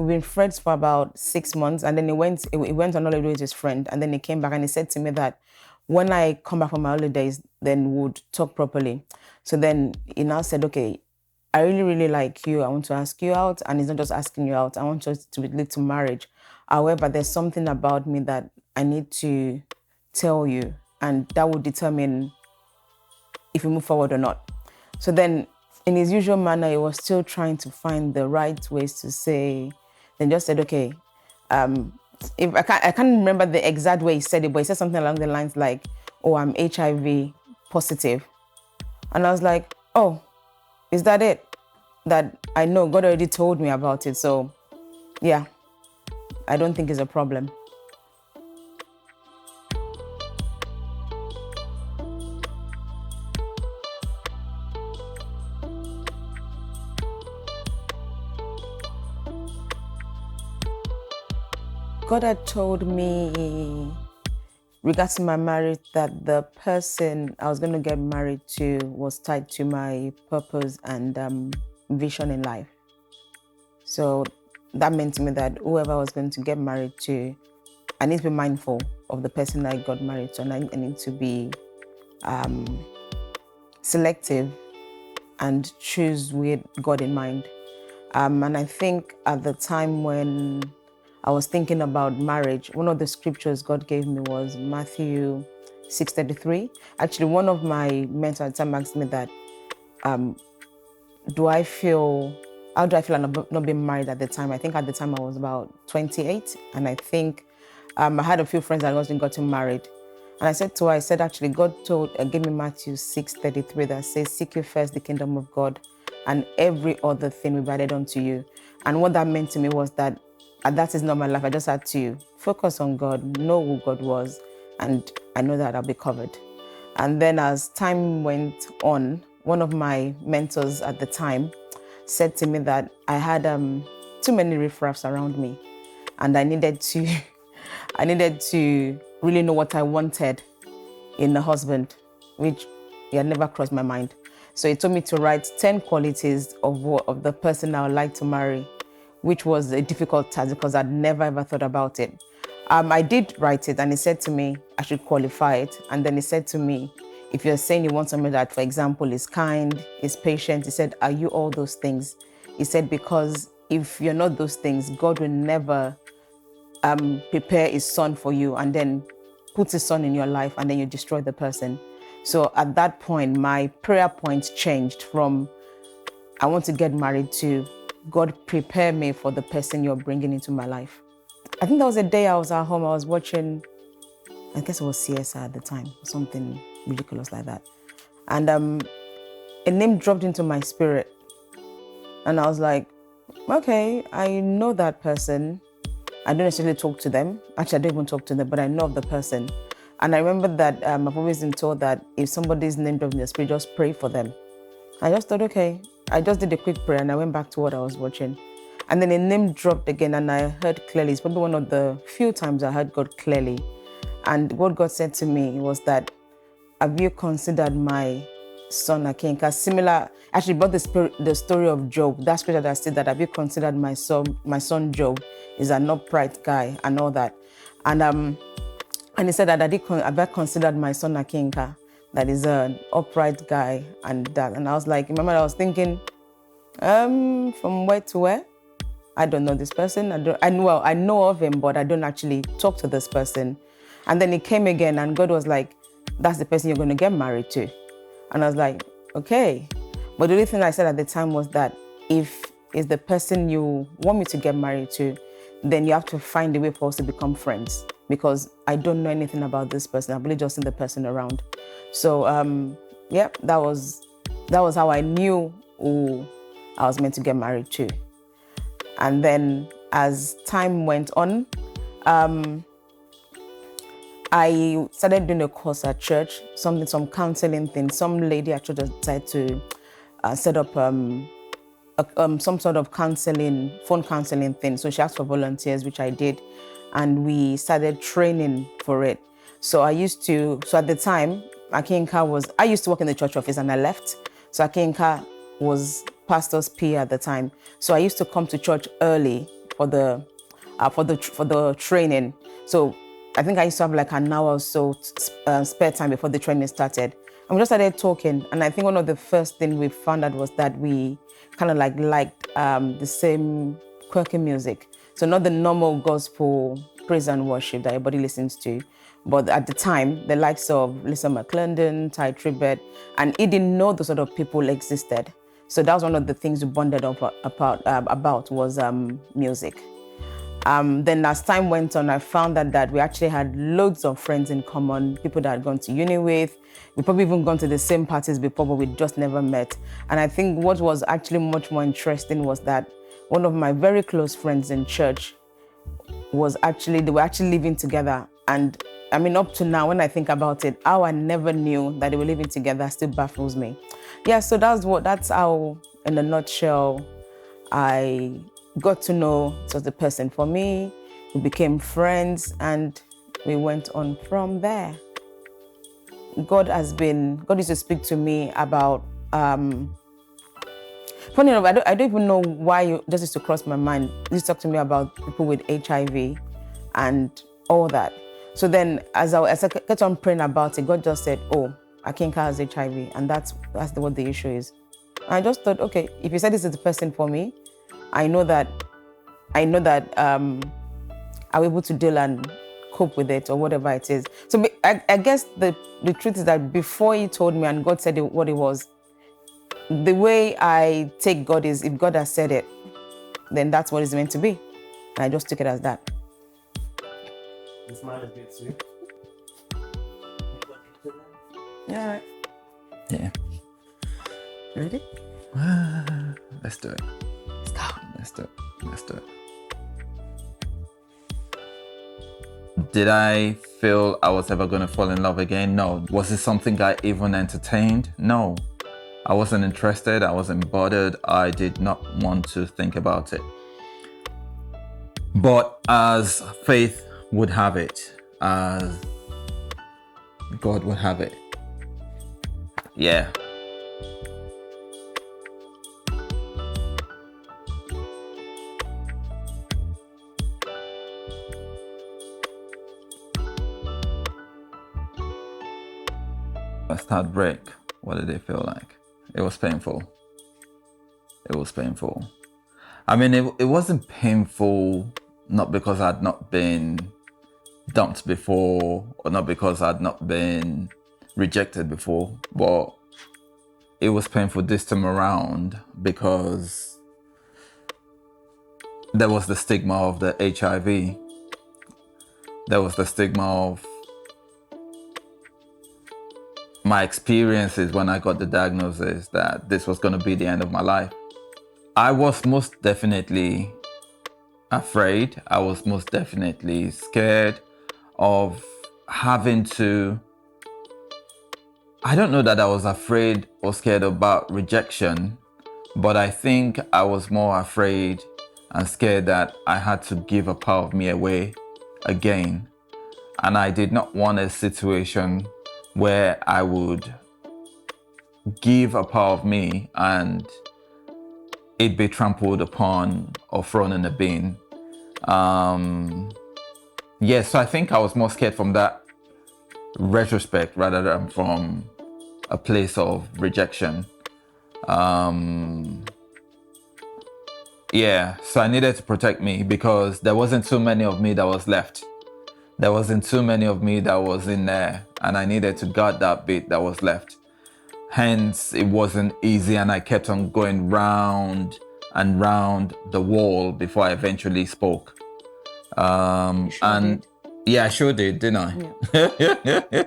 we've been friends for about 6 months, and then he went on holiday with his friend, and then he came back and he said to me that when I come back from my holidays, then we'd talk properly. So then he now said, okay, I really, really like you. I want to ask you out. And he's not just asking you out. I want us to lead to marriage. However, there's something about me that I need to tell you, and that will determine if we move forward or not. So then, in his usual manner, he was still trying to find the right ways to say, then just said, okay, if I can't remember the exact way he said it, but he said something along the lines like, oh, I'm HIV positive. And I was like, oh, is that it? That I know God already told me about it. So yeah, I don't think it's a problem. God had told me regarding my marriage that the person I was going to get married to was tied to my purpose and vision in life. So that meant to me that whoever I was going to get married to, I need to be mindful of the person I got married to, and I need to be selective and choose with God in mind. And I think at the time when I was thinking about marriage, one of the scriptures God gave me was Matthew 6:33. Actually, one of my mentors at the time asked me that, how do I feel not being married at the time? I think at the time I was about 28, and I think I had a few friends that wasn't gotten married. And I said to her, actually, God gave me Matthew 6:33 that says, seek you first the kingdom of God, and every other thing will be added unto you. And what that meant to me was that that is not my life. I just had to focus on God, know who God was, and I know that I'll be covered. And then as time went on, one of my mentors at the time said to me that I had too many riffraffs around me, and I needed to really know what I wanted in a husband, which had never crossed my mind. So he told me to write 10 qualities of the person I would like to marry, which was a difficult task because I'd never ever thought about it. I did write it, and he said to me I should qualify it. And then he said to me, if you're saying you want somebody that, for example, is kind, is patient, he said, are you all those things? He said, because if you're not those things, God will never prepare his son for you and then put his son in your life and then you destroy the person. So at that point, my prayer points changed from I want to get married to God, prepare me for the person you're bringing into my life. I think that was a day I was at home. I was watching, I guess it was CSI at the time, something ridiculous like that. And a name dropped into my spirit. And I was like, okay, I know that person. I don't necessarily talk to them. Actually, I don't even talk to them, but I know of the person. And I remember that I've always been told that if somebody's name dropped in the spirit, just pray for them. I just thought, okay. I just did a quick prayer and I went back to what I was watching. And then a name dropped again and I heard clearly. It's probably one of the few times I heard God clearly. And what God said to me was that, have you considered my son Akinka? Similar, actually brought the story of Job. That scripture that said that, have you considered my son Job is an upright guy and all that. And he said that, have I considered my son Akinka? That is an upright guy and that. And I was like, remember I was thinking, from where to where? I don't know this person. I know of him, but I don't actually talk to this person. And then he came again and God was like, that's the person you're going to get married to. And I was like, okay. But the only thing I said at the time was that if it's the person you want me to get married to, then you have to find a way for us to become friends, because I don't know anything about this person. I've really just seen the person around. So yeah, that was how I knew who I was meant to get married to. And then as time went on, I started doing a course at church, some counseling thing. Some lady at church decided to set up some sort of phone counseling thing. So she asked for volunteers, which I did, and we started training for it. So at the time, I used to work in the church office and I left. So Akinka was pastor's PA at the time. So I used to come to church early the training. So I think I used to have like an hour or so spare time before the training started. And we just started talking. And I think one of the first things we found out was that we kind of like liked the same quirky music. So not the normal gospel praise and worship that everybody listens to, but at the time, the likes of Lisa McClendon, Ty Tribbett, and he didn't know those sort of people existed. So that was one of the things we bonded about was music. Then as time went on, I found that we actually had loads of friends in common, people that I'd gone to uni with. We probably even gone to the same parties before, but we just never met. And I think what was actually much more interesting was that one of my very close friends in church they were actually living together. And I mean, up to now, when I think about it, how I never knew that they were living together still baffles me. Yeah, so that's how, in a nutshell, I got to know such a person for me. We became friends and we went on from there. God used to speak to me about, funny enough, I don't even know why it just used to cross my mind. He used to talk to me about people with HIV and all that. So then as I kept on praying about it, God just said, oh, Akinka has HIV, and that's what the issue is. And I just thought, okay, if you said this is the person for me, I know that I'm able to deal and cope with it or whatever it is. So I guess the truth is that before he told me and God said what it was, the way I take God is if God has said it, then that's what it's meant to be. And I just took it as that. This man is good too. Yeah, right. Yeah. Ready? Let's do it. Let's go. Let's do it. Did I feel I was ever going to fall in love again? No. Was it something I even entertained? No. I wasn't interested. I wasn't bothered. I did not want to think about it. But as faith would have it, as God would have it, yeah. First heartbreak, what did it feel like? It was painful. It was painful. I mean, it wasn't painful not because I'd not been dumped before or not because I'd not been rejected before, but it was painful this time around because there was the stigma of the HIV. There was the stigma of my experiences when I got the diagnosis that this was going to be the end of my life. I was most definitely afraid. I was most definitely scared of having to... I don't know that I was afraid or scared about rejection, but I think I was more afraid and scared that I had to give a part of me away again. And I did not want a situation where I would give a part of me and it be trampled upon or thrown in a bin. Yeah, so I think I was more scared from that retrospect rather than from a place of rejection. Yeah, so I needed to protect me because there wasn't too many of me that was left. There wasn't too many of me that was in there, and I needed to guard that bit that was left. Hence, it wasn't easy, and I kept on going round and round the wall before I eventually spoke. Did. Yeah, I sure did, didn't I? Yeah.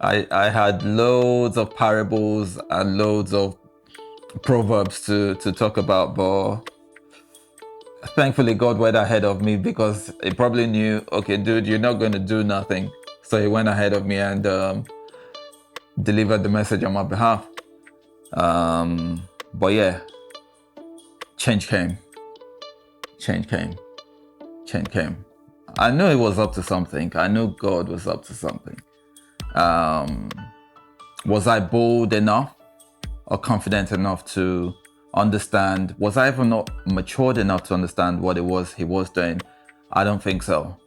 I had loads of parables and loads of proverbs to talk about, but thankfully God went ahead of me because he probably knew, okay, dude, you're not going to do nothing. So he went ahead of me and delivered the message on my behalf. But yeah, change came. I knew it was up to something. I knew God was up to something. Was I bold enough or confident enough to understand, was I even not matured enough to understand what it was he was doing? I don't think so.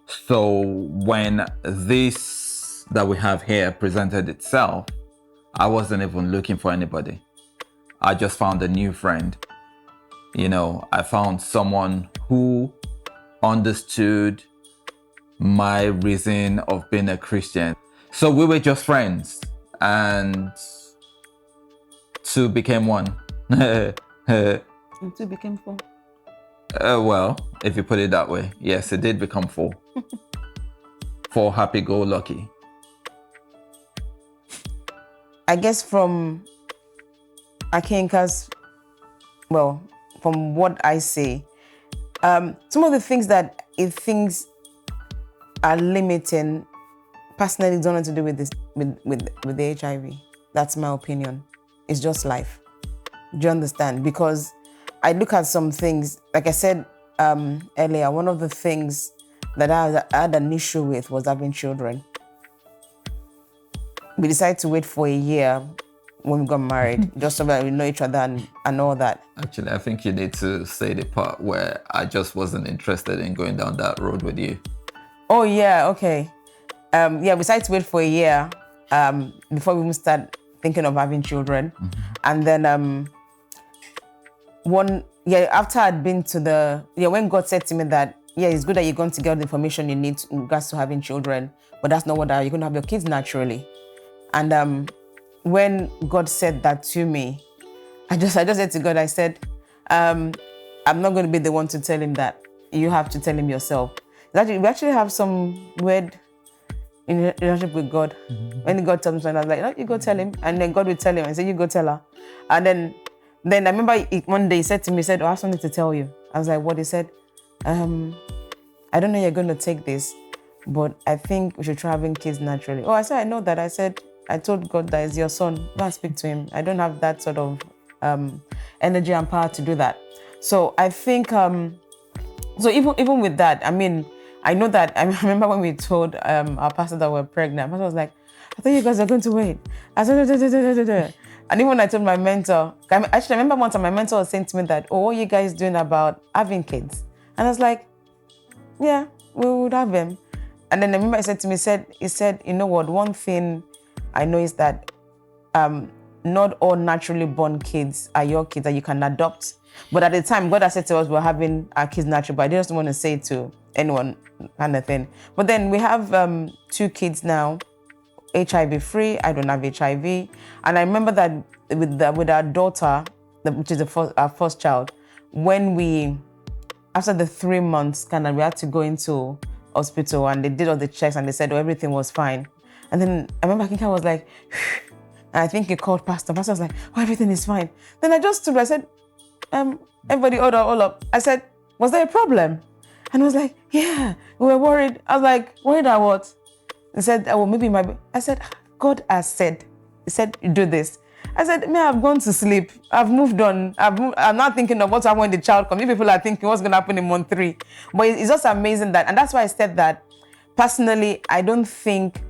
So when this that we have here presented itself, I wasn't even looking for anybody. I just found a new friend. You know, I found someone who understood my reason of being a Christian. So we were just friends, and two became one. And two became four. Well, if you put it that way, yes, it did become four. Four happy-go-lucky. I guess from Akinka's, well, from what I say, some of the things that it thinks are limiting, personally, don't have to do with this, with the HIV. That's my opinion. It's just life. Do you understand? Because I look at some things, like I said earlier, one of the things that I had an issue with was having children. We decided to wait for a year when we got married, just so that we know each other and all that. Actually, I think you need to say the part where I just wasn't interested in going down that road with you. Oh, yeah, okay. Yeah, we decided to wait for a year before we even start thinking of having children. And then after I'd been to when God said to me that, yeah, it's good that you're going to get all the information you need in regards to having children, but that's not what you're going to have your kids naturally. And when God said that to me, I just said to God, I said, I'm not going to be the one to tell him that. You have to tell him yourself. We actually have some weird relationship with God. When God tells me something, I was like, no, you go tell him. And then God would tell him and say, you go tell her. And then I remember one day he said to me, I have something to tell you. I was like, what? He said, I don't know you're going to take this, but I think we should try having kids naturally. Oh, I said, I know that. I told God that is your son. Go and speak to him. I don't have that sort of energy and power to do that. So I think, so even with that, I mean, I know that, I remember when we told our pastor that we're pregnant, pastor was like, I thought you guys are going to wait. I said, da. And even when I told my mentor, actually, I remember one time my mentor was saying to me that, oh, what are you guys doing about having kids? And I was like, yeah, we would have them. And then I remember he said to me, he said, you know what, one thing I know is that not all naturally born kids are your kids that you can adopt. But at the time, God had said to us, we're having our kids naturally, but I didn't want to say it to anyone, kind of thing. But then we have 2 kids now, HIV free. I don't have HIV. And I remember that with our daughter, which is our first child, when after the 3 months, we had to go into hospital and they did all the checks and they said, oh, everything was fine. And then I remember Kinka was like, and I think he called Pastor. Pastor was like, oh, everything is fine. Then I just stood, I said, everybody order all up. I said, was there a problem? And he was like, yeah, we were worried. I was like, worried at what? He said, oh, maybe I said, God has said, he said, you do this. I said, I've gone to sleep. I've moved on. I'm not thinking of what's happening when the child comes. Maybe people are thinking what's going to happen in month 3. But it's just amazing that, and that's why I said that, personally, I don't think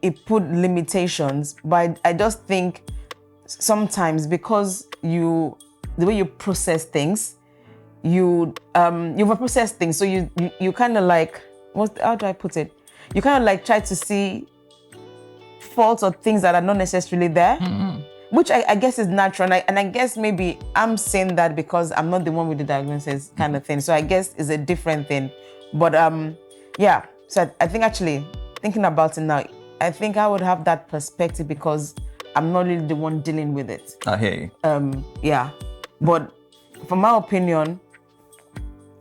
it put limitations, but I just think sometimes because the way you process things, you process things. So you kind of like, how do I put it? You kind of like try to see faults or things that are not necessarily there, which I guess is natural. And I guess maybe I'm saying that because I'm not the one with the diagnosis kind of thing. So I guess it's a different thing. But yeah, so I think actually thinking about it now, I think I would have that perspective because I'm not really the one dealing with it. I hear you. Yeah, but from my opinion,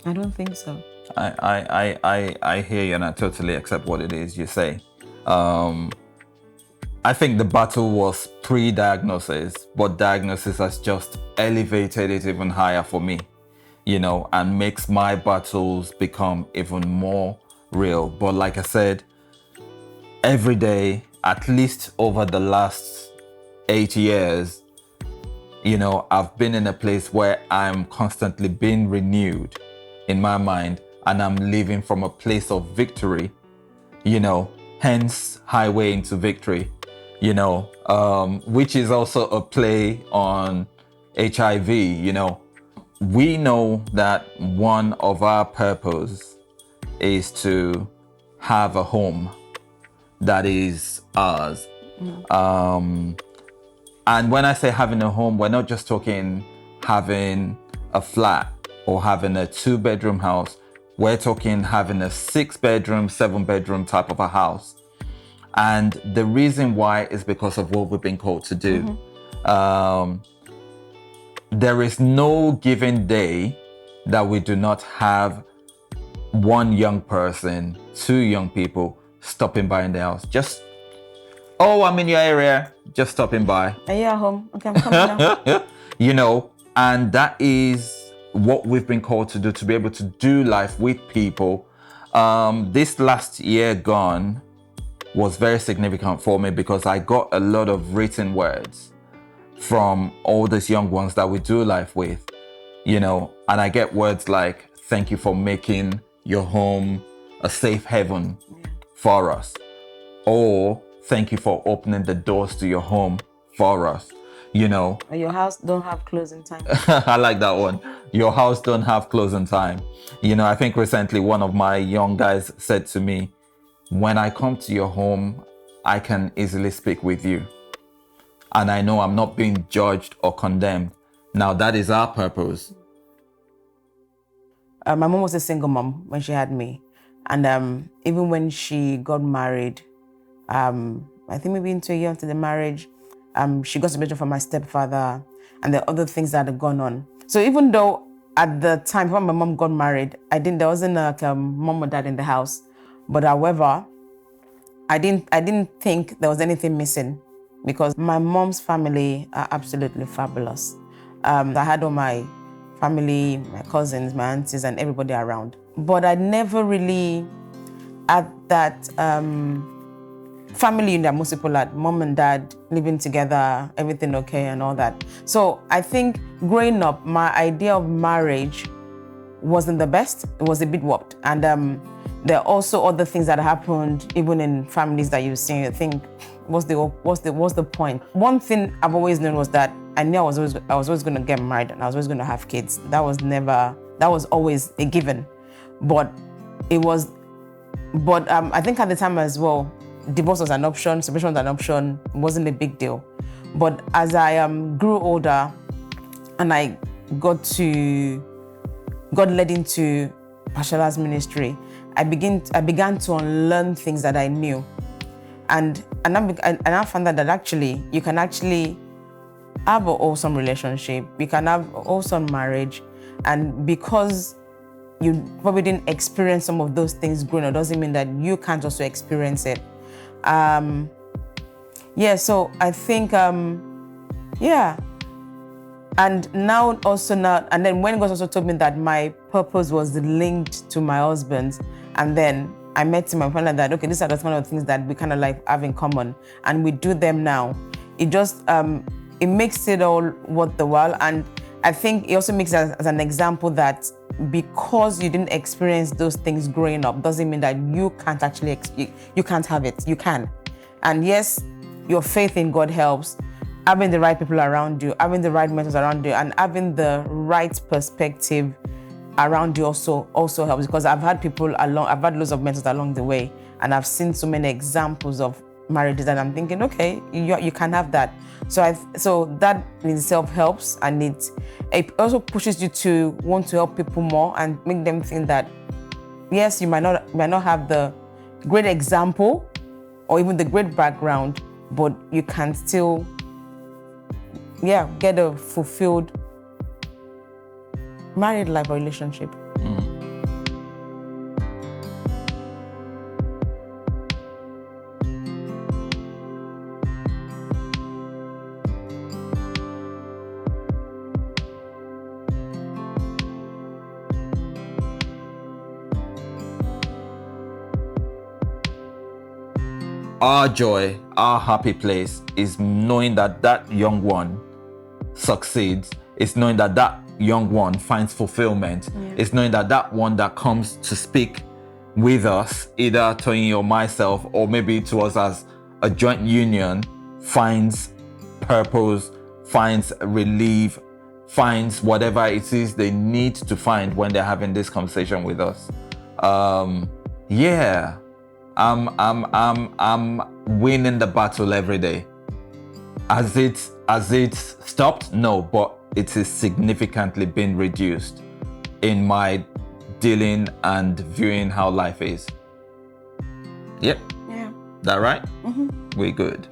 I don't think so. I hear you and I totally accept what it is you say. I think the battle was pre-diagnosis, but diagnosis has just elevated it even higher for me, and makes my battles become even more real. But like I said, every day, at least over the last 8 years, I've been in a place where I'm constantly being renewed in my mind and I'm living from a place of victory, hence highway into victory. you know, which is also a play on HIV. You know, we know that one of our purpose is to have a home that is ours. And when I say having a home, we're not just talking having a flat or having a 2-bedroom house. We're talking having a 6-bedroom, 7-bedroom type of a house. And the reason why is because of what we've been called to do. There is no given day that we do not have one young person, 2 young people stopping by in the house. Just, oh, I'm in your area, just stopping by. Are you at home? Okay, I'm coming now. You know, and that is what we've been called to do, to be able to do life with people. This last year gone was very significant for me because I got a lot of written words from all these young ones that we do life with, you know, and I get words like, thank you for making your home a safe haven for us, or thank you for opening the doors to your home for us, you know. Your house don't have closing time. I like that one. Your house don't have closing time. You know, I think recently one of my young guys said to me, when I come to your home, I can easily speak with you. And I know I'm not being judged or condemned. Now, that is our purpose. My mom was a single mom when she had me. And even when she got married, I think maybe into a year into the marriage, she got separation from my stepfather and the other things that had gone on. So even though at the time when my mom got married, there wasn't like a mom or dad in the house. But however, I didn't think there was anything missing because my mom's family are absolutely fabulous. I had all my family, my cousins, my aunties, and everybody around. But I never really had that family that most people had, mom and dad living together, everything okay and all that. So I think growing up, my idea of marriage wasn't the best. It was a bit warped. And there are also other things that happened even in families that you've seen. You think, what's the point? One thing I've always known was that I knew I was always going to get married and I was always going to have kids. That was always a given. But I think at the time as well, divorce was an option, separation was an option. It wasn't a big deal. But as I grew older and I got led into Pashala's ministry, I began to unlearn things that I knew. And I found that actually, you can actually have an awesome relationship. You can have awesome marriage. And because you probably didn't experience some of those things growing up, doesn't mean that you can't also experience it. So I think, And then when God also told me that my purpose was linked to my husband's, and then I met him and found out that, okay, these are the kind of things that we kind of like have in common, and we do them now. It just, it makes it all worth the while. And I think it also makes it as an example that because you didn't experience those things growing up, doesn't mean that you can't actually, you can't have it. You can. And yes, your faith in God helps. Having the right people around you, having the right mentors around you, and having the right perspective around you also helps, because I've had loads of mentors along the way, and I've seen so many examples of marriages that I'm thinking, okay, you can have that. So that in itself helps, and it also pushes you to want to help people more and make them think that, yes, you might not have the great example or even the great background, but you can still get a fulfilled married life or relationship. Our joy, our happy place is knowing that that young one succeeds. It's knowing that that young one finds fulfillment. It's knowing that that one that comes to speak with us, either Tony or myself, or maybe to us as a joint union, finds purpose, finds relief, finds whatever it is they need to find when they're having this conversation with us. Yeah, I'm winning the battle every day. Has it stopped? No, but it is significantly been reduced in my dealing and viewing how life is. Yep. Yeah. That right? Mm-hmm. We're good.